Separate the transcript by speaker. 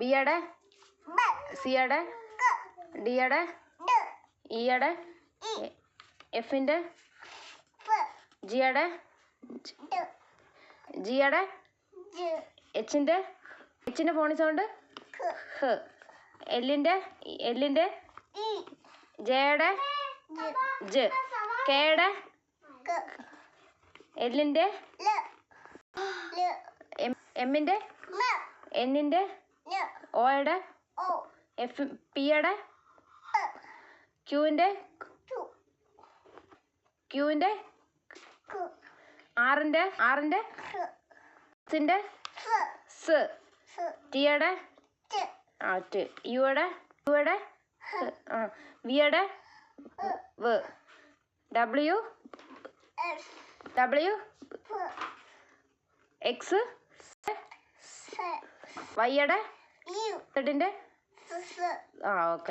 Speaker 1: ബിയുടെ സിയുടെ ഡിയുടെ ഇയുടെ എഫിൻ്റെ ജിയുടെ എച്ചിൻ്റെ ഫോണി സൗണ്ട് ഹ് എല്ലിൻ്റെ ജയുടെ ജ് കെയുടെ എല്ലിൻ്റെ എമ്മിൻ്റെ എന്നിൻ്റെ ഓയുടെ എഫ് പിയുടെ ക്യൂവിൻ്റെ ആറിൻ്റെ സിൻ്റെ സ് ടിയുടെ ട് യുയുടെ വിയുടെ വ് ഡബ്ല്യു എക്സ് വൈയുടെ സെഡിൻ്റെ ഓക്കെ.